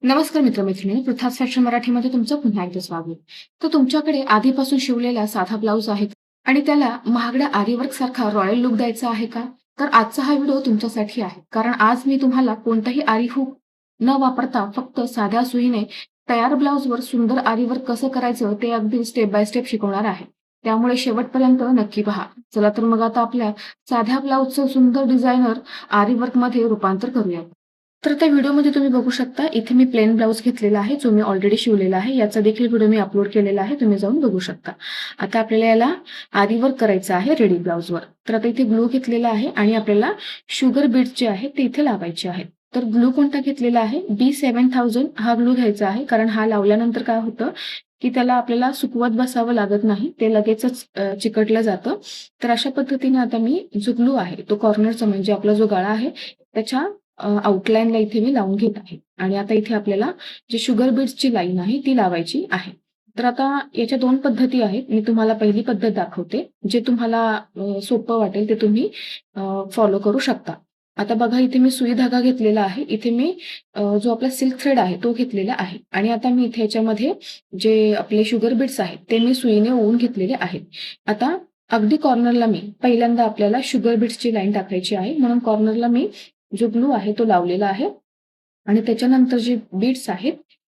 नमस्कार मित्र-मैत्रिणींनो, पृथ्वीज फॅशन मराठीमध्ये तुमचं पुन्हा एकदा स्वागत. तर तुमच्याकडे आधीपासून शिवलेला साधा ब्लाउज आहे आणि त्याला महागड्या आरीवर्क सारखा रॉयल लुक द्यायचा आहे का? तर आजचा हा व्हिडिओ तुमच्यासाठी आहे. कारण आज मी तुम्हाला कोणताही आरी हुक न वापरता फक्त साध्या सुईने तयार ब्लाउजवर सुंदर आरीवर्क कसं करायचं ते अगदी स्टेप बाय स्टेप शिकवणार आहे. त्यामुळे शेवटपर्यंत नक्की पहा. चला तर मग आता आपल्या साध्या ब्लाउजचं सुंदर डिझायनर आरीवर्कमध्ये रूपांतर करूया. तर त्या व्हिडिओमध्ये तुम्ही बघू शकता, इथे मी प्लेन ब्लाउज घेतलेला आहे, जो मी ऑलरेडी शिवलेला आहे. याचा देखील व्हिडिओ मी अपलोड केलेला आहे. तुम्ही जाऊन बघू शकता. आता आपल्याला याला आरी वर्क करायचं आहे रेडी ब्लाउजवर. तर आता इथे ग्लू घेतलेला आहे आणि आपल्याला शुगर बीड्स जे आहेत ते इथे लावायचे आहेत. तर ग्लू कोणता घेतलेला आहे? B7000 हा ग्लू घ्यायचा आहे. कारण हा लावल्यानंतर काय होतं, की त्याला आपल्याला सुकवत बसावं लागत नाही. ते लगेचच चिकटलं जातं. तर अशा पद्धतीने आता मी जो ग्लू आहे तो कॉर्नरचा म्हणजे आपला जो गळा आहे त्याच्या आउटलाईनला इथे मी लावून घेत आहे आणि आता इथे आपल्याला जी शुगर बीड्सची लाईन आहे ती लावायची आहे. तर आता याच्या दोन पद्धती आहेत. मी तुम्हाला पहिली पद्धत दाखवते. जे तुम्हाला सोपं वाटेल ते तुम्ही फॉलो करू शकता. आता बघा इथे मी सुई धागा घेतलेला आहे. इथे मी जो आपला सिल्क थ्रेड आहे तो घेतलेला आहे आणि आता मी इथे याच्यामध्ये जे आपले शुगर बीड्स आहेत ते मी सुईने ओवून घेतलेले आहेत. आता अगदी कॉर्नरला मी पहिल्यांदा आपल्याला शुगर बीड्सची लाईन टाकायची आहे. म्हणून कॉर्नरला मी जो ग्लू आहे तो लावलेला आहे आणि त्याच्यानंतर जे बीड्स आहेत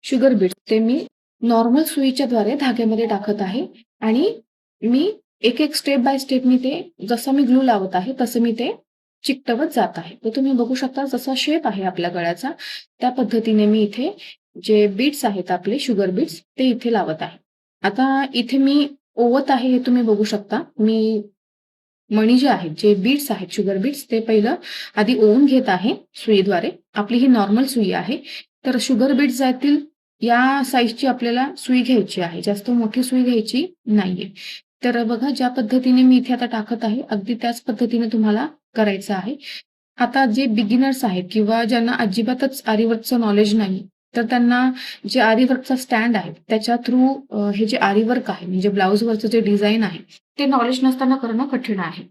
शुगर बीड्स ते मी नॉर्मल सुईच्या द्वारे धाग्यामध्ये टाकत आहे आणि मी एक एक स्टेप बाय स्टेप मी ते जसं मी ग्लू लावत आहे तसं मी ते चिकटवत जात आहे. तर तुम्ही बघू शकता जसा शेप आहे आपल्या गळ्याचा त्या पद्धतीने मी इथे जे बीड्स आहेत आपले शुगर बीड्स ते इथे लावत आहे. आता इथे मी ओवत आहे हे तुम्ही बघू शकता. मी मणी जे आहेत, जे बीड्स आहेत, शुगर बीड्स ते पहिलं आधी ओवून घेत आहे सुईद्वारे. आपली ही नॉर्मल सुई आहे. तर शुगर बीड्स जातील या साइजची आपल्याला सुई घ्यायची आहे. जास्त मोठी सुई घ्यायची नाहीये. तर बघा ज्या पद्धतीने मी इथे आता टाकत आहे, अगदी त्याच पद्धतीने तुम्हाला करायचं आहे. आता जे बिगिनर्स आहेत किंवा ज्यांना अजिबातच आरी नॉलेज नाही, तर त्यांना जे आरी स्टँड आहे, त्याच्या थ्रू हे जे आरी आहे म्हणजे ब्लाउजवरचं जे डिझाइन आहे, ते नॉलेज नसताना करणं कठीण आहे.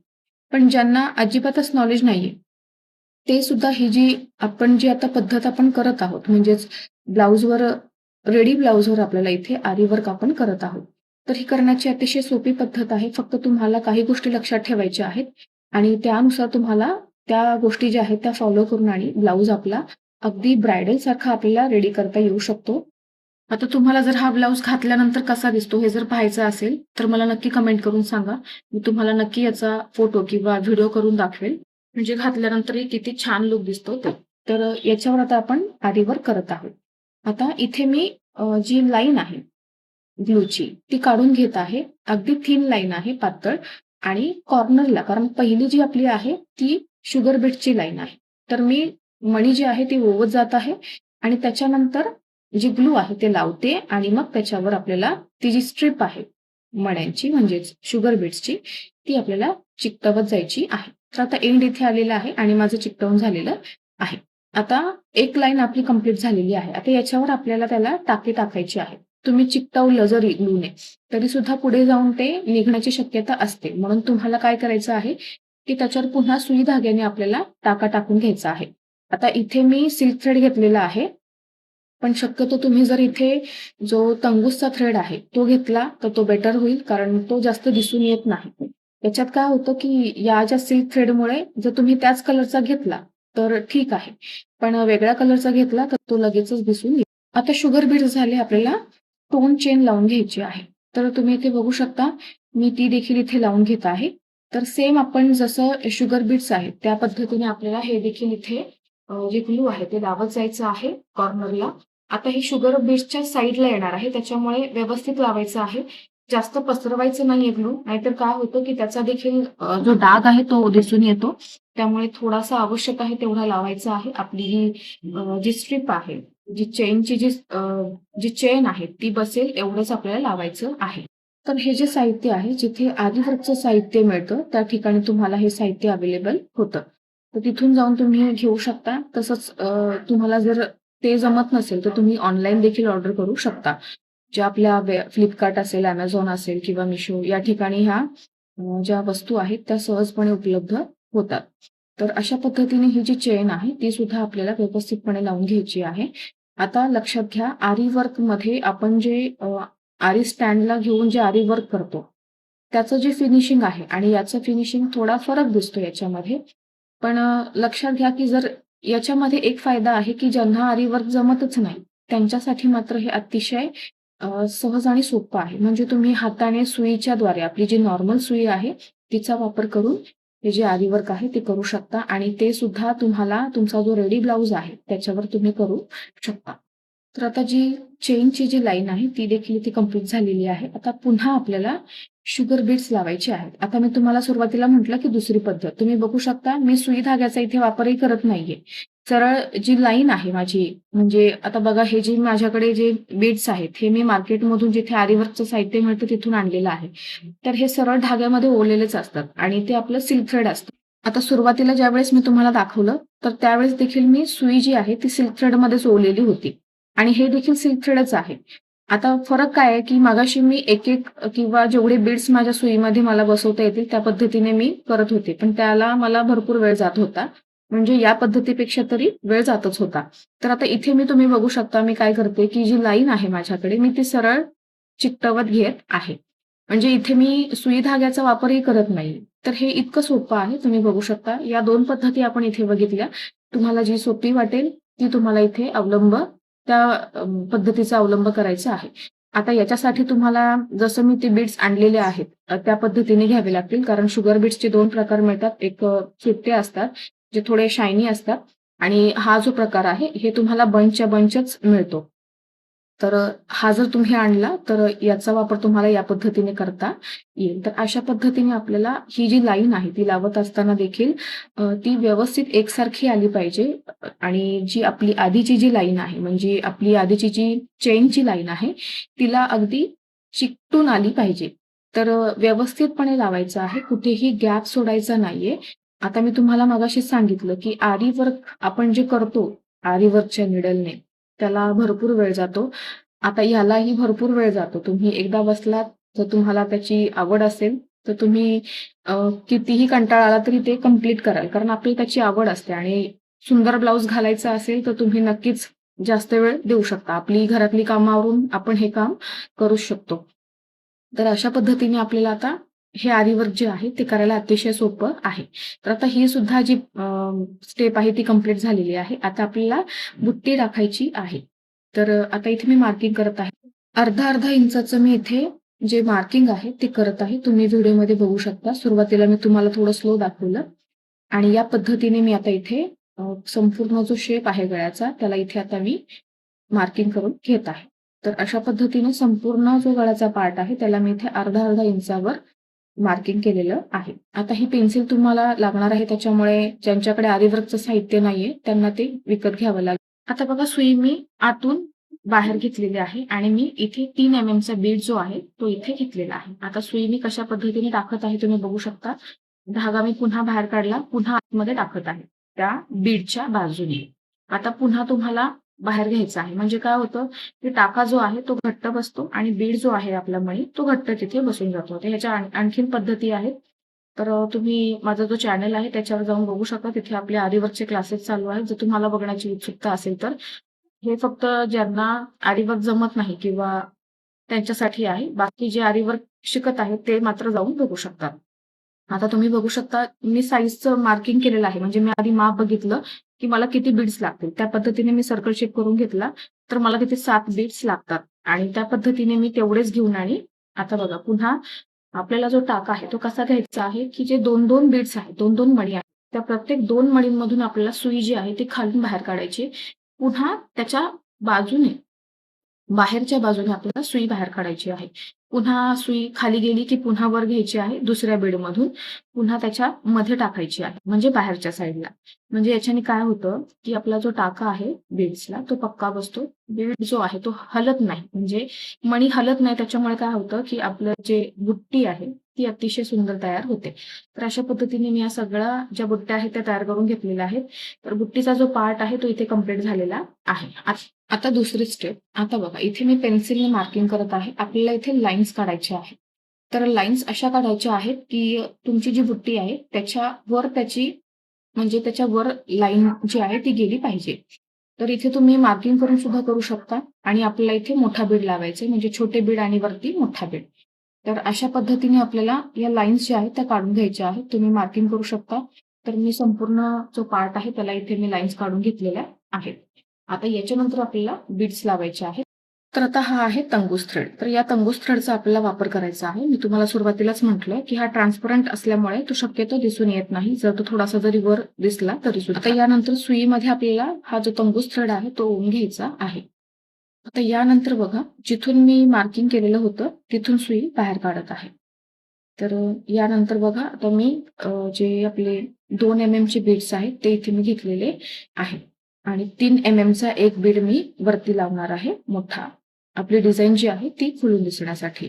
पण ज्यांना अजिबातच नॉलेज नाहीये, ते सुद्धा ही जी आपण जी आता पद्धत आपण करत आहोत, म्हणजेच ब्लाउजवर रेडी ब्लाउजवर आपल्याला इथे आरी आपण करत आहोत. तर ही करण्याची अतिशय सोपी पद्धत आहे. फक्त तुम्हाला काही गोष्टी लक्षात ठेवायच्या आहेत आणि त्यानुसार तुम्हाला त्या गोष्टी ज्या आहेत त्या फॉलो करून आणि ब्लाउज आपला अगदी ब्रायडल सारखा आपल्याला रेडी करता येऊ शकतो. आता तुम्हाला जर हा ब्लाउज घातल्यानंतर कसा दिसतो हे जर पाहायचं असेल, तर मला नक्की कमेंट करून सांगा. मी तुम्हाला नक्की याचा फोटो किंवा व्हिडिओ करून दाखवेल. म्हणजे घातल्यानंतरही किती छान लूक दिसतो ते. तर याच्यावर आता आपण आरी करत आहोत. आता इथे मी जी लाईन आहे ग्लूची ती काढून घेत आहे. अगदी थिन लाईन आहे पातळ आणि कॉर्नरला कारण पहिली जी आपली आहे ती शुगर बीटची लाईन आहे. तर मी मणी जी आहे ती ओवत जात आहे आणि त्याच्यानंतर जी ग्लू आहे ते लावते आणि मग त्याच्यावर आपल्याला ती जी स्ट्रिप आहे मण्यांची म्हणजेच शुगर बीट्सची ती आपल्याला चिकटवत जायची आहे. तर आता एंड इथे आलेला आहे आणि माझं चिकटवून झालेलं आहे. आता एक लाईन आपली कंप्लीट झालेली आहे. आता याच्यावर आपल्याला त्याला टाके टाकायची आहे. तुम्ही चिकटवलं जरी ग्लूने तरी सुद्धा पुढे जाऊन ते निघण्याची शक्यता असते. म्हणून तुम्हाला काय करायचं आहे, की त्याच्यावर पुन्हा सुई धाग्याने आपल्याला टाका टाकून घ्यायचा आहे. आता इथे मी सिल्क थ्रेड घेतलेला आहे. पण शक्यतो तुम्ही जर इथे जो तंगूसचा थ्रेड आहे तो घेतला तर तो बेटर होईल कारण तो जास्त दिसून येत नाही. याच्यात काय होतं, की या ज्या सिल्क थ्रेडमुळे जर तुम्ही त्याच कलरचा घेतला तर ठीक आहे. पण वेगळ्या कलरचा घेतला तर तो लगेचच दिसून येईल. आता शुगर बीड्स झाले आपल्याला टोन चेन लावून घ्यायची आहे. तर तुम्ही इथे बघू शकता मी ती देखील इथे लावून घेत आहे. तर सेम आपण जसं शुगर बीड्स आहेत त्या पद्धतीने आपल्याला हे देखील इथे जे ग्लू आहे ते लावत जायचं आहे कॉर्नरला. आता हे शुगर बीट्सच्या साईडला येणार आहे त्याच्यामुळे व्यवस्थित लावायचं आहे. जास्त पसरवायचं नाहीये ग्लू नाहीतर काय होतं, की त्याचा देखील जो डाग आहे तो दिसून येतो. त्यामुळे थोडासा आवश्यक आहे तेवढा लावायचा आहे. आपली ही जी स्ट्रिप आहे, जी चेनची जी चेन आहे ती बसेल एवढंच आपल्याला लावायचं आहे. तर हे जे साहित्य आहे जिथे आरी साहित्य मिळतं त्या ठिकाणी तुम्हाला हे साहित्य अवेलेबल होतं. तर तिथून जाऊन तुम्ही घेऊ शकता. तसंच तुम्हाला जर ते जमत नसेल तर तुम्ही ऑनलाईन देखील ऑर्डर करू शकता. ज्या आपल्या फ्लिपकार्ट असेल, Amazon असेल किंवा Meesho या ठिकाणी ह्या ज्या वस्तू आहेत त्या सहजपणे उपलब्ध होतात. तर अशा पद्धतीने ही जी चेन आहे ती सुद्धा आपल्याला व्यवस्थितपणे लावून घ्यायची आहे आता लक्षात घ्या, आरी वर्कमध्ये आपण जे आरी स्टँडला घेऊन जे आरी वर्क करतो, त्याचं जे फिनिशिंग आहे आणि याचं फिनिशिंग थोडा फरक दिसतो याच्यामध्ये. पण लक्षात घ्या, की जर याच्यामध्ये एक फायदा आहे, की ज्यांना आरी वर्क जमतच नाही, त्यांच्यासाठी मात्र हे अतिशय सहज आणि सोपं आहे. म्हणजे तुम्ही हाताने सुईच्याद्वारे आपली जी नॉर्मल सुई आहे, तिचा वापर करून हे जे आरी वर्क आहे ते करू शकता आणि ते सुद्धा तुम्हाला तुमचा जो रेडी ब्लाउज आहे, त्याच्यावर तुम्ही करू शकता. तर आता जी चेनची जी लाईन आहे ती देखील इथे कंप्लीट झालेली आहे. आता पुन्हा आपल्याला शुगर बीड्स लावायचे आहेत. आता मी तुम्हाला सुरुवातीला म्हटलं, की दुसरी पद्धत. तुम्ही बघू शकता मी सुई धाग्याचा इथे वापरही करत नाहीये. सरळ जी लाईन आहे माझी, म्हणजे आता बघा हे जे माझ्याकडे जे बीड्स आहेत, हे मी मार्केटमधून जिथे आरी वर्कचं साहित्य मिळतं तिथून आणलेलं आहे. तर हे सरळ धाग्यामध्ये ओवलेलेच असतात आणि ते आपलं सिल्क थ्रेड असतं. आता सुरुवातीला ज्यावेळेस मी तुम्हाला दाखवलं, तर त्यावेळेस देखील मी सुई जी आहे ती सिल्क थ्रेडमध्येच ओवलेली होती. आणि हे देखील सिल्क थ्रेडच आहे. आता फरक काय आहे, की मगाशी मी एक-एक किंवा जेवढे बीड्स माझ्या सुईमध्ये मला बसवता येतील त्या पद्धतीने मी करत होते. पण त्याला मला भरपूर वेळ जात होता. म्हणजे या पद्धतीपेक्षा तरी वेळ जातच होता. तर आता इथे तुम्ही बघू शकता मी काय करते, की जी लाईन आहे माझ्याकडे मी ती सरळ चिकटवत घेत आहे. म्हणजे इथे मी सुई धाग्याचा वापरही करत नाही. तर हे इतकं सोपं आहे. तुम्ही बघू शकता. या 2 पद्धती आपण इथे बघितल्या. तुम्हाला जी सोपी वाटेल ती तुम्हाला इथे त्या पद्धतीचा अवलंब करायचा आहे. आता याच्यासाठी तुम्हाला जसं मी ते बीड्स आणलेले आहेत त्या पद्धतीने घ्यावे लागतील. कारण शुगर बीड्सचे 2 प्रकार मिळतात. एक सुट्टे असतात, जे थोडे शायनी असतात आणि हा जो प्रकार आहे, हे तुम्हाला बंचच्या बंचच मिळतो. तर हा जर तुम्ही आणला, तर याचा वापर तुम्हाला या पद्धतीने करता येईल. तर अशा पद्धतीने आपल्याला ही जी लाईन आहे, ती लावत असताना देखील ती व्यवस्थित एकसारखी आली पाहिजे आणि जी आपली आधीची जी लाईन आहे, म्हणजे आपली आधीची जी चेनची लाईन आहे, तिला अगदी चिकटून आली पाहिजे. तर व्यवस्थितपणे लावायचं आहे, कुठेही गॅप सोडायचा नाहीये. आता मी तुम्हाला मगाशीच सांगितलं, की आरी वर्क आपण जे करतो, आरी वर्कच्या नीडलने, त्याला भरपूर वेळ जातो. आता ह्यालाही भरपूर वेळ जातो. तुम्ही एकदा बसलात, जर तुम्हाला त्याची आवड असेल, तर तुम्ही कितीही कंटाळा आला तरी ते कंप्लीट कराल. कारण आपल्याला त्याची आवड असते आणि सुंदर ब्लाउज घालायचा असेल, तर तुम्ही नक्कीच जास्त वेळ देऊ शकता. आपली घरातली कामं आवरून आपण हे काम करूच शकतो. तर अशा पद्धतीने आपल्याला आता हे आरी वर्क जे आहे ते करायला अतिशय सोपं आहे. तर आता ही सुद्धा जी स्टेप आहे ती कंप्लीट झालेली आहे. आता आपल्याला बुट्टी टाकायची आहे. तर आता इथे मी मार्किंग करत आहे. अर्धा-अर्धा इंचाचं मी इथे जे मार्किंग आहे ते करत आहे. तुम्ही व्हिडिओमध्ये बघू शकता. सुरुवातीला मी तुम्हाला थोडं स्लो दाखवलं आणि या पद्धतीने मी आता इथे संपूर्ण जो शेप आहे गळ्याचा त्याला इथे आता मी मार्किंग करून घेत आहे. तर अशा पद्धतीने संपूर्ण जो गळ्याचा पार्ट आहे त्याला मी इथे अर्धा-अर्धा इंचावर मार्किंग केलेलं आहे. आता ही पेन्सिल तुम्हाला लागणार आहे त्याच्यामुळे ज्यांच्याकडे आरी वर्कचं साहित्य नाहीये त्यांना ते विकत घ्यावं लागेल. आता बघा सुई मी आतून बाहेर घेतलेली आहे आणि मी इथे 3 चा बीड जो आहे तो इथे घेतलेला आहे. आता सुई मी कशा पद्धतीने टाकत आहे तुम्ही बघू शकता. धागा मी पुन्हा बाहेर काढला, पुन्हा आतमध्ये टाकत आहे त्या बीडच्या बाजूने. आता पुन्हा तुम्हाला बाहेर घ्यायचा आहे. म्हणजे काय होतं, की टाका जो आहे तो घट्ट बसतो आणि बीड जो आहे आपला मणी तो घट्ट तिथे बसून जातो. तर ह्याच्या आणखीन पद्धती आहेत. तर तुम्ही माझा जो चॅनल आहे त्याच्यावर जाऊन बघू शकता. तिथे आपले आरी क्लासेस चालू आहेत. जर तुम्हाला बघण्याची उत्सुकता असेल तर. हे फक्त ज्यांना आरी जमत नाही किंवा त्यांच्यासाठी आहे. बाकी जे आरी शिकत आहेत ते मात्र जाऊन बघू शकतात. आता तुम्ही बघू शकता, मी साइजचं मार्किंग केलेलं आहे. म्हणजे मी आधी माप बघितलं, की मला किती बीड्स लागतील. त्या पद्धतीने मी सर्कल शेप करून घेतला. तर मला तिथे 7 बीड्स लागतात आणि त्या पद्धतीने मी तेवढेच घेऊन आणि आता बघा पुन्हा आपल्याला जो टाक आहे तो कसा घ्यायचा आहे, की जे 2-2 बीड्स आहेत, 2-2 मणी आहेत. त्या प्रत्येक 2 मणींमधून आपल्याला सुई जी आहे ती खालून बाहेर काढायची. पुन्हा त्याच्या बाजूने बाहेरच्या बाजूने आपल्याला सुई बाहेर काढायची आहे. पुन्हा सुई खाली गेली, की पुन्हा वर घ्यायची आहे दुसऱ्या बीडमधून. पुन्हा त्याच्या मध्ये टाकायची आहे, म्हणजे बाहेरच्या साईडला. म्हणजे याच्याने काय होतं, की आपला जो टाका आहे बीड्सला तो पक्का बसतो. बीड जो आहे तो हलत नाही. म्हणजे मणी हलत नाही त्याच्यामुळे काय होतं, की आपलं जे बुट्टी आहे ती अतिशय सुंदर तयार होते. तर अशा पद्धतीने मी या सगळ्या ज्या बुट्ट्या आहेत त्या तयार करून घेतलेल्या आहेत. तर बुट्टीचा जो पार्ट आहे तो इथे कंप्लीट झालेला आहे. आता दुसरी स्टेप. आता बघा इथे मी पेन्सिलने मार्किंग करत आहे. आपल्याला इथे लाईन्स काढायच्या आहेत. तर लाईन्स अशा काढायच्या आहेत, की तुमची जी बुट्टी आहे त्याच्यावर त्याची म्हणजे त्याच्यावर लाईन जी आहे ती गेली पाहिजे. तर इथे तुम्ही मार्किंग करून सुद्धा करू शकता आणि आपल्याला इथे मोठा बीड लावायचा आहे, म्हणजे छोटे बीड आणि वरती मोठा बीड. तर अशा पद्धतीने आपल्याला या लाईन्स ज्या आहेत त्या काढून घ्यायच्या आहेत. तुम्ही मार्किंग करू शकता. तर मी संपूर्ण जो पार्ट आहे त्याला इथे मी लाईन्स काढून घेतलेल्या आहेत. आता याच्यानंतर आपल्याला बीड्स लावायचे आहेत. तर आता हा आहे तंगूस थ्रेड. तर या तंगूस थ्रेडचा आपल्याला वापर करायचा आहे. मी तुम्हाला सुरुवातीलाच म्हटलं की हा ट्रान्सपरंट असल्यामुळे तो शक्यतो दिसून येत नाही. जर तो थोडासा जरी वर दिसला तरी सुद्धा. आता यानंतर सुईमध्ये आपल्याला हा जो तंगूस थ्रेड आहे तो ओवून घ्यायचा आहे. आता यानंतर बघा, जिथून मी मार्किंग केलेलं होतं तिथून सुई बाहेर काढत आहे. तर यानंतर बघा, आता मी जे आपले 2 mm चे बीड्स आहेत ते इथे मी घेतलेले आहे आणि 3 mm चा एक बीड मी वरती लावणार आहे मोठा. आपली डिझाईन जी आहे ती खुलून दिसण्यासाठी.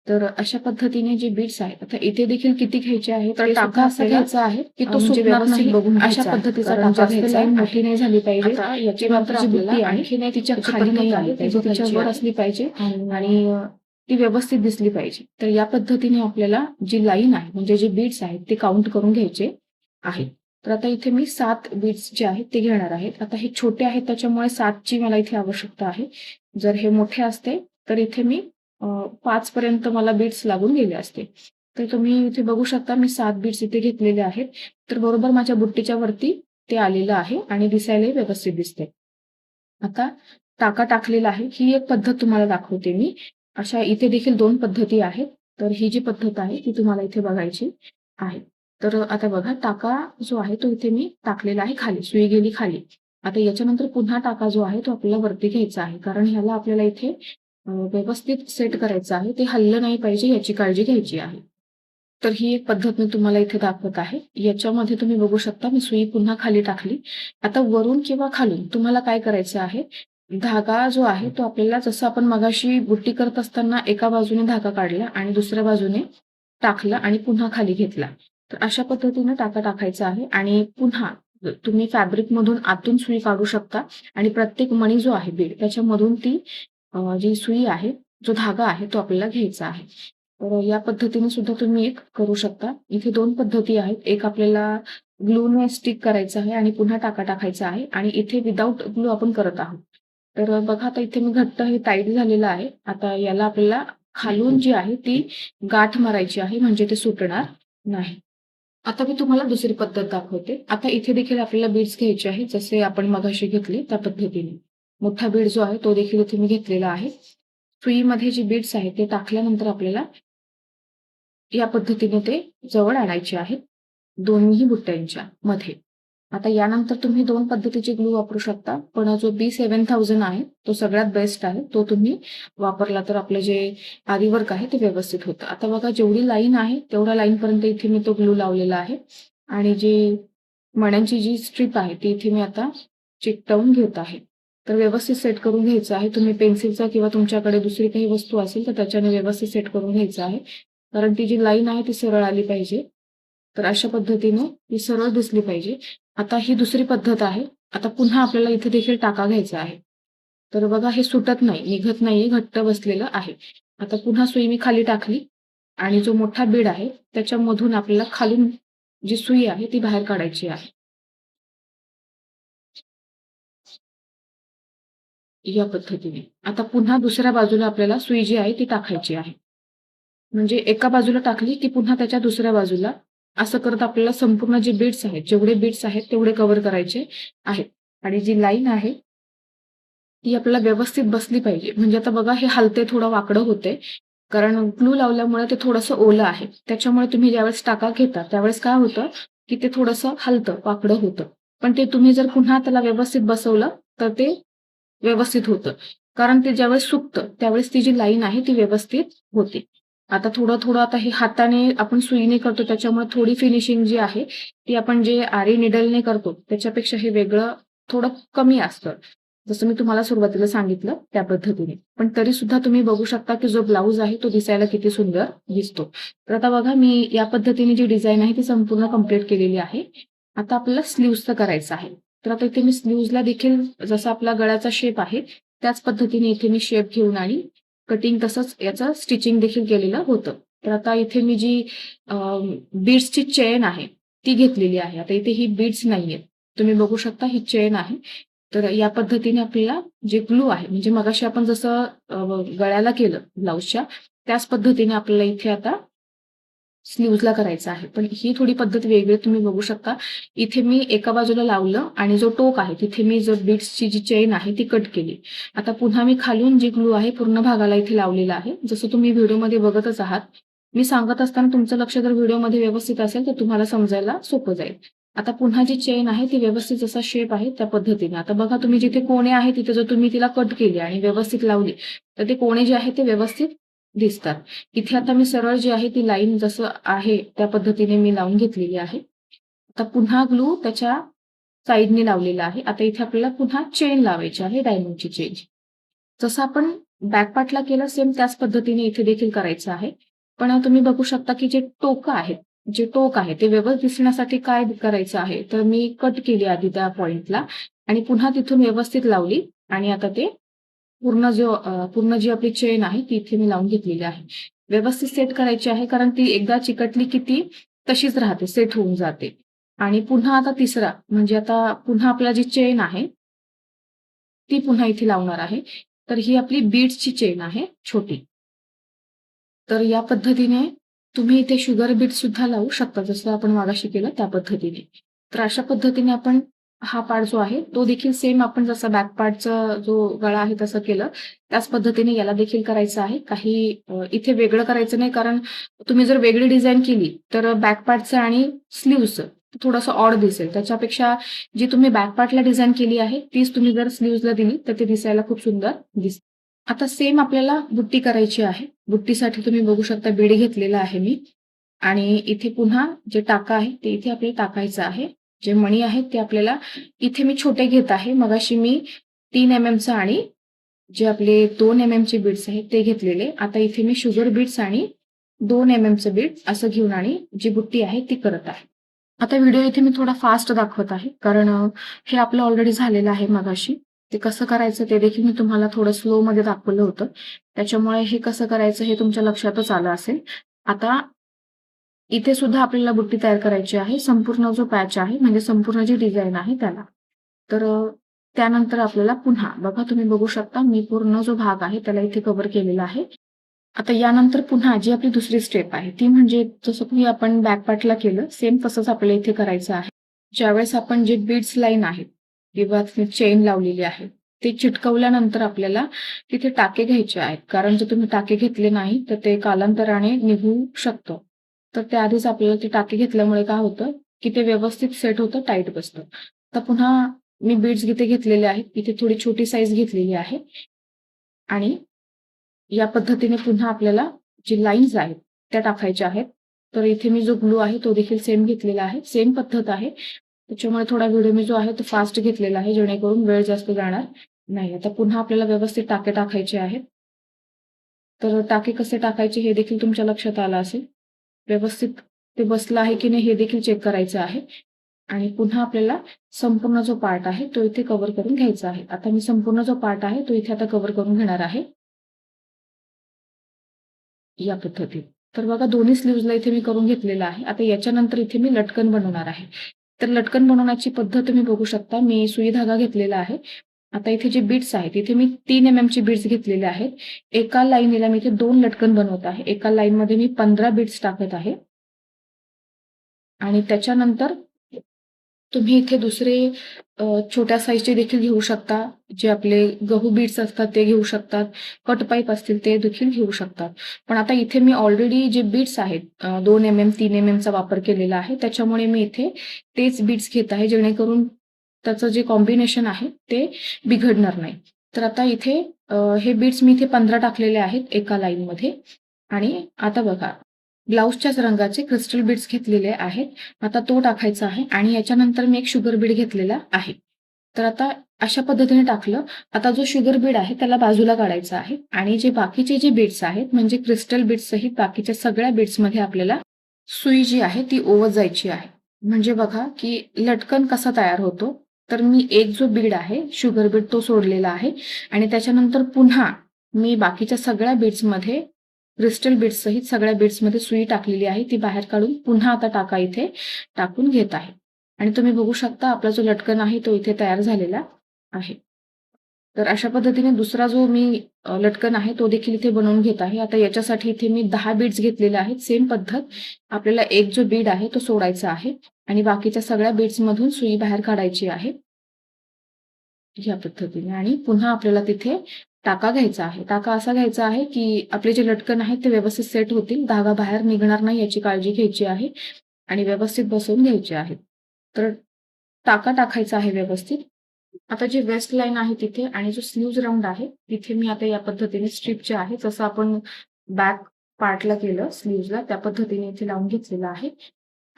तर अशा पद्धतीने जे बीड्स आहेत, आता इथे देखील किती घ्यायचे आहेत, तर टाका असा घ्यायचा आहे की तो म्हणजे सुटणार व्यवस्थित नाही. बघून अशा घ्यायचा. पद्धतीचा कारण टाका जास्त घ्यायचा. लाईन मोठी नाही झाली पाहिजे. आता याची मात्र जी बुट्टी आपल्याला आहे, आणखी नाही, तिच्या त्याची खाली नाही पद्धत आली आहे, ती पाहिजे, तिच्या बघायची वर आहे. असली पाहिजे आणि ती व्यवस्थित दिसली पाहिजे. तर या पद्धतीने आपल्याला जी लाईन आहे, म्हणजे जे बीड्स आहेत ते काउंट करून घ्यायचे आहेत. तर आता इथे मी 7 बीड्स जे आहेत ते घेणार आहेत. आता हे छोटे आहेत त्याच्यामुळे 7ची मला इथे आवश्यकता आहे. जर हे मोठे असते तर इथे मी 5 पर्यंत मला बीड्स लागून गेले असते. तर तुम्ही इथे बघू शकता मी 7 बीड्स इथे घेतलेले आहेत. तर बरोबर माझ्या बुट्टीच्या वरती ते आलेलं आहे आणि दिसायलाही व्यवस्थित दिसते. आता टाका टाकलेला आहे. ही एक पद्धत तुम्हाला दाखवते मी. अशा इथे देखील 2 पद्धती आहेत. तर ही जी पद्धत आहे ती तुम्हाला इथे बघायची आहे. तर आता बघा, टाका जो आहे तो इथे मी टाकलेला आहे खाली. सुई गेली खाली. आता याच्यानंतर पुन्हा टाका जो आहे तो आपल्याला वरती घ्यायचा आहे. कारण ह्याला आपल्याला इथे व्यवस्थित सेट करायचं आहे. ते हललं नाही पाहिजे याची काळजी घ्यायची आहे. तर ही एक पद्धत मी तुम्हाला इथे दाखवत आहे. याच्यामध्ये तुम्ही बघू शकता मी सुई पुन्हा खाली टाकली. आता वरून किंवा खालून तुम्हाला काय करायचं आहे, धागा जो आहे तो आपल्याला, जसं आपण मगाशी बुट्टी करत असताना एका बाजूने धागा काढला आणि दुसऱ्या बाजूने टाकला आणि पुन्हा खाली घेतला. तर अशा पद्धतीने टाका टाकायचा आहे आणि पुन्हा तुम्ही फॅब्रिकमधून आतून सुई काढू शकता आणि प्रत्येक मणी जो आहे बीड त्याच्यामधून ती जी सुई आहे, जो धागा आहे तो आपल्याला घ्यायचा आहे. तर या पद्धतीने सुद्धा तुम्ही एक करू शकता. इथे 2 पद्धती आहेत. एक आपल्याला ग्लूने स्टिक करायचं आहे आणि पुन्हा टाका टाकायचा आहे आणि इथे विदाऊट ग्लू आपण करत आहोत. तर बघा, आता इथे मी घट्ट हे टाईट झालेलं आहे. आता याला आपल्याला खालून जी आहे ती गाठ मारायची आहे, म्हणजे ते सुटणार नाही. आता मी तुम्हाला दुसरी पद्धत दाखवते. आता इथे देखील आपल्याला बीड्स घ्यायचे आहेत, जसे आपण मगाशी घेतले त्या पद्धतीने. मोठा बीड जो आहे तो देखील इथे मी घेतलेला आहे. सुईमध्ये जे बीड्स आहेत ते टाकल्यानंतर आपल्याला या पद्धतीने ते जवळ आणायचे आहेत, दोन्हीही बुट्ट्यांच्या मध्ये. आता यानंतर तुम्ही 2 पद्धतीचे ग्लू वापरू शकता. पण जो B7000 आहे तो सगळ्यात बेस्ट आहे. तो तुम्ही वापरला तर आपलं जे आरी वर्क आहे ते व्यवस्थित होतं. आता बघा, जेवढी लाईन आहे तेवढ्या लाईनपर्यंत इथे मी तो ग्लू लावलेला आहे आणि जी मण्यांची जी स्ट्रीप आहे ती इथे मी आता चिकटवून घेत आहे. तर व्यवस्थित सेट करून घ्यायचं आहे. तुम्ही पेन्सिलचा किंवा तुमच्याकडे दुसरी काही वस्तू असेल तर त्याच्याने व्यवस्थित सेट करून घ्यायचं आहे. कारण ती जी लाईन आहे ती सरळ आली पाहिजे. तर अशा पद्धतीने ती सरळ दिसली पाहिजे. आता ही दुसरी पद्धत आहे. आता पुन्हा आपल्याला इथे देखील टाका घ्यायचा आहे. तर बघा, हे सुटत नाही, निघत नाहीये, घट्ट बसलेलं आहे. आता पुन्हा सुई मी खाली टाकली आणि जो मोठा बीड आहे त्याच्यामधून आपल्याला खालून जी सुई आहे ती बाहेर काढायची आहे. या पद्धतीने. आता पुन्हा दुसऱ्या बाजूला आपल्याला सुई जी आहे ती टाकायची आहे. म्हणजे एका बाजूला टाकली की पुन्हा त्याच्या दुसऱ्या बाजूला, असं करत आपल्याला संपूर्ण जे बीड्स आहेत, जेवढे बीड्स आहेत तेवढे कव्हर करायचे आहेत. आणि जी लाईन आहे ती आपल्याला व्यवस्थित बसली पाहिजे. म्हणजे आता बघा, हे हलते, थोडं वाकडं होते, कारण ग्लू लावल्यामुळे ते थोडंसं ओलं आहे. त्याच्यामुळे तुम्ही ज्यावेळेस टाका घेता त्यावेळेस काय होतं की ते थोडंसं हलतं, वाकडं होतं. पण ते तुम्ही जर पुन्हा त्याला व्यवस्थित बसवलं तर ते व्यवस्थित होतं. कारण ते ज्यावेळेस सुकतं त्यावेळेस ती जी लाईन आहे ती व्यवस्थित होते. आता थोडं-थोडं, आता हे हाताने आपण सुईने करतो त्याच्यामुळे थोडी फिनिशिंग जी आहे ती आपण जे आरी निडलने करतो त्याच्यापेक्षा हे वेगळं थोडं कमी असतं. जसं मी तुम्हाला सुरुवातीला सांगितलं त्या पद्धतीने. पण तरी सुद्धा तुम्ही बघू शकता की जो ब्लाउज आहे तो दिसायला किती सुंदर दिसतो. तर आता बघा, मी या पद्धतीने जी डिझाइन आहे ती संपूर्ण कंप्लीट केलेली आहे. आता आपल्याला स्लीव्हजचं करायचं आहे. तर आता इथे मी स्लीव्हजला देखील जसा आपला गळ्याचा शेप आहे त्याच पद्धतीने इथे मी शेप घेऊन आणि कटिंग तसंच याचं स्टिचिंग देखील केलेलं होतं. तर आता इथे मी जी बीड्सची चेन आहे ती घेतलेली आहे. आता इथे ही बीड्स नाहीयेत. तुम्ही बघू शकता ही चेन आहे. तर या पद्धतीने आपल्याला जे ग्लू आहे म्हणजे मगाशी आपण जसं गळ्याला केलं ब्लाउजच्या त्याच पद्धतीने आपल्याला इथे आता स्लीव्हजला करायचं आहे. पण ही थोडी पद्धत वेगळी तुम्ही बघू शकता. इथे मी एका बाजूला लावलं आणि जो टोक आहे तिथे मी जो बीड्सची जी चेन आहे ती कट केली. आता पुन्हा मी खालून जी ग्लू आहे पूर्ण भागाला इथे लावलेला आहे. जसं तुम्ही व्हिडिओमध्ये बघतच आहात. मी सांगत असताना तुमचं लक्ष जर व्हिडिओमध्ये व्यवस्थित असेल तर तुम्हाला समजायला सोपं जाईल. आता पुन्हा जी चेन आहे ती व्यवस्थित जसा शेप आहे त्या पद्धतीने. आता बघा तुम्ही जिथे कोणे आहे तिथे जर तुम्ही तिला कट केली आणि व्यवस्थित लावली तर ते कोणे जे आहे ते व्यवस्थित दिसतात. इथे आता मी सरळ जी आहे ती लाईन जसं आहे त्या पद्धतीने मी लावून घेतलेली आहे. आता पुन्हा ग्लू त्याच्या साइडने लावलेला आहे. आता इथे आपल्याला पुन्हा चेन लावायची आहे डायमंडची चेन. जसं आपण बॅक पार्टला केलं सेम त्याच पद्धतीने इथे देखील करायचं आहे. पण तुम्ही बघू शकता की जे टोकं आहेत, जे टोक आहे ते व्यवस्थित दिसण्यासाठी काय करायचं आहे, तर मी कट केली आधी त्या पॉइंटला आणि पुन्हा तिथून व्यवस्थित लावली आणि आता ते पूर्ण जी आपली चेन आहे ती इथे मी लावून घेतलेली आहे. व्यवस्थित सेट करायची आहे कारण ती एकदा चिकटली की ती तशीच राहते, सेट होऊन जाते. आणि पुन्हा आता तिसरा म्हणजे आता पुन्हा आपला जी चेन आहे, ती पुन्हा इथे लावणार आहे. तर ही आपली बीड्सची चेन आहे छोटी. तर या पद्धतीने तुम्ही इथे शुगर बीट्स सुद्धा लावू शकता, जसं आपण मगाशी केलं त्या पद्धतीने. तर अशा पद्धतीने आपण हा पार्ट जो आहे, तो देखील सेम आपण जसा बॅक पार्टचा जो गळा आहे तसं केलं, त्याच पद्धतीने याला देखील करायचं आहे. काही इथे वेगळं करायचं नाही, कारण तुम्ही जर वेगळी डिझाइन केली, तर बॅक पार्टचं आणि स्लीव्हजचं थोडंसं ऑड दिसेल. त्याच्यापेक्षा जी तुम्ही बॅक पार्टला डिझाइन केली आहे, तीच तुम्ही जर स्लीव्हजला दिली, तर ते दिसायला खूप सुंदर दिसेल. आता सेम आपल्याला बुट्टी करायची आहे. बुट्टीसाठी तुम्ही बघू शकता बीड घेतलेला आहे मी आणि इथे पुन्हा जे टाका आहे ते इथे आपल्याला टाकायचं आहे. जे मणी आहेत ते आपल्याला इथे मी छोटे घेत आहे. मगाशी मी 3 चा आणि जे आपले 2 चे बीड्स आहेत ते घेतलेले. आता इथे मी शुगर बीड्स आणि 2 चं बीड असं घेऊन आणि जी बुट्टी आहे ती करत आहे. आता व्हिडिओ इथे मी थोडा फास्ट दाखवत आहे कारण हे आपलं ऑलरेडी झालेलं आहे मगाशी. ते कसं करायचं ते देखील मी तुम्हाला थोडं स्लोमध्ये दाखवलं होतं. त्याच्यामुळे हे कसं करायचं हे तुमच्या लक्षातच आलं असेल. आता इथे सुद्धा आपल्याला बुट्टी तयार करायची आहे. संपूर्ण जो पॅच आहे म्हणजे संपूर्ण जी डिझाइन आहे त्याला. तर त्यानंतर आपल्याला पुन्हा बघा तुम्ही बघू शकता मी पूर्ण जो भाग आहे त्याला इथे कव्हर केलेला आहे. आता यानंतर पुन्हा जी आपली दुसरी स्टेप आहे ती म्हणजे जसं की आपण बॅक पार्टला केलं सेम तसंच आपल्याला इथे करायचं आहे. ज्यावेळेस आपण जे बीड्स लाईन आहे किंवा चेन लावलेली आहे ते चिटकवल्यानंतर आपल्याला तिथे टाके घ्यायचे आहेत. कारण जर तुम्ही टाके घेतले नाही तर ते कालांतराने निघू शकतं. तर त्याआधीच आपल्याला ते टाके घेतल्यामुळे काय होतं की ते व्यवस्थित सेट होतं, टाईट बसतं. तर पुन्हा मी बीड्स इथे घेतलेले आहेत. इथे थोडी छोटी साईज घेतलेली आहे आणि या पद्धतीने पुन्हा आपल्याला जी लाईन्स आहेत त्या टाकायच्या आहेत. तर इथे मी जो ग्लू आहे तो देखील सेम घेतलेला आहे. सेम पद्धत आहे. त्याच्यामुळे थोडा व्हिडिओ मी जो आहे तो फास्ट घेतलेला आहे जेणेकरून वेळ जास्त जाणार नाही. आता पुन्हा आपल्याला व्यवस्थित टाके टाकायचे आहेत. तर टाके कसे टाकायचे हे देखील तुमच्या लक्षात आलं असेल. व्यवस्थित ते बसलं आहे की नाही हे देखील चेक करायचं आहे. आणि पुन्हा आपल्याला संपूर्ण जो पार्ट आहे तो इथे कव्हर करून घ्यायचा आहे. आता मी संपूर्ण जो पार्ट आहे तो इथे आता कव्हर करून घेणार आहे. या पद्धतीत. तर बघा दोन्ही स्लीव्हजला इथे मी करून घेतलेलं आहे. आता याच्यानंतर इथे मी लटकन बनवणार आहे. तर लटकन बनवण्याची पद्धत तुम्ही बघू शकता. मी सुई धागा घेतलेला आहे. आता इथे जे बीड्स आहेत, इथे मी 3 चे बीड्स घेतलेले आहेत. एका लाईनीला मी इथे 2 लटकन बनवत आहे. एका लाईनमध्ये मी 15 बीड्स टाकत आहे. आणि त्याच्यानंतर तुम्ही इथे दुसरे छोट्या साईजचे देखील घेऊ शकता. जे आपले गहू बीड्स असतात ते घेऊ शकतात. कट पाईप असतील ते देखील घेऊ शकतात. पण आता इथे मी ऑलरेडी जे बीड्स आहेत 2 3 चा वापर केलेला आहे. त्याच्यामुळे मी इथे तेच बीड्स घेत आहे जेणेकरून त्याचं जे कॉम्बिनेशन आहे ते बिघडणार नाही. तर आता इथे हे बीड्स मी इथे 15 टाकलेले आहेत एका लाईनमध्ये आणि आता बघा ब्लाउजच्याच रंगाचे क्रिस्टल बीड्स घेतलेले आहेत. आता तो टाकायचा आहे आणि याच्यानंतर मी एक शुगर बीड घेतलेला आहे. तर आता अशा पद्धतीने टाकलं. आता जो शुगर बीड आहे त्याला बाजूला काढायचा आहे आणि जे बाकीचे जे बीड्स आहेत म्हणजे क्रिस्टल बीड्स सहित बाकीच्या सगळ्या बीड्समध्ये आपल्याला सुई जी आहे ती ओवत जायची आहे. म्हणजे बघा की लटकन कसा तयार होतो. तर मी एक जो बीड आहे शुगर बीड तो सोडलेला आहे आणि त्याच्यानंतर पुन्हा मी बाकीच्या सगळ्या बीड्समध्ये क्रिस्टल बीड्स सहित सगळ्या बीड्समध्ये सुई टाकलेली आहे. ती बाहेर काढून पुन्हा आता टाका इथे टाकून घेत आहे. आणि तुम्ही बघू शकता आपला जो लटकन आहे तो इथे तयार झालेला आहे. तर अशा पद्धतीने दुसरा जो मी लटकन आहे तो देखील इथे बनवून घेत आहे. आता याच्यासाठी इथे मी 10 बीड्स घेतलेले आहेत. सेम पद्धत आपल्याला एक जो बीड आहे तो सोडायचा आहे आणि बाकीच्या सगळ्या बीड्समधून सुई बाहेर काढायची आहे. ह्या पद्धतीने आणि पुन्हा आपल्याला तिथे टाका घ्यायचा आहे. टाका असा घ्यायचा आहे, की आपले जे लटकन आहेत ते व्यवस्थित सेट होतील. धागा बाहेर निघणार नाही याची काळजी घ्यायची आहे आणि व्यवस्थित बसवून घ्यायचे आहेत. तर टाका टाकायचा आहे व्यवस्थित. आता जी वेस्ट लाईन आहे तिथे आणि जो स्लीव्हज राउंड आहे, तिथे मी आता या पद्धतीने स्ट्रिप जे आहे, जसं आपण बॅक पार्टला केलं स्लीव्हजला, त्या पद्धतीने इथे लावून घेतलेला आहे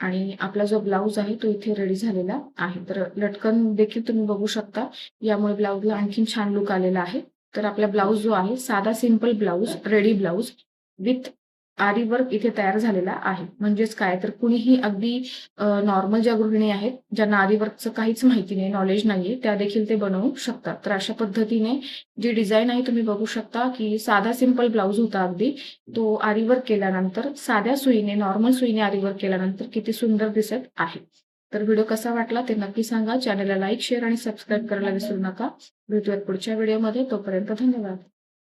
आणि आपला जो ब्लाउज आहे तो इथे रेडी झालेला आहे. तर लटकन देखील तुम्ही बघू शकता. यामुळे ब्लाउजला आणखीन छान लूक आलेला आहे. तर आपला ब्लाउज जो आहे, साधा simple blouse, ready blouse with आरी वर्क इथे तयार झालेला आहे. म्हणजेच काय, तर कुणीही अगदी नॉर्मल ज्या गृहिणी आहेत, ज्यांना आरी वर्कचं काहीच माहिती नाही, नॉलेज नाहीये, त्या देखील ते बनवू शकतात. तर अशा पद्धतीने जी डिझाइन आहे तुम्ही बघू शकता, की साधा सिंपल ब्लाउज होता अगदी. तो आरी वर्क केल्यानंतर साध्या सुईने, नॉर्मल सुईने आरी वर्क केल्यानंतर किती सुंदर दिसत आहे. तर व्हिडिओ कसा वाटला ते नक्की सांगा. चॅनलला लाईक, शेअर आणि सबस्क्राईब करायला विसरू नका. भेटूयात पुढच्या व्हिडिओमध्ये. तोपर्यंत धन्यवाद.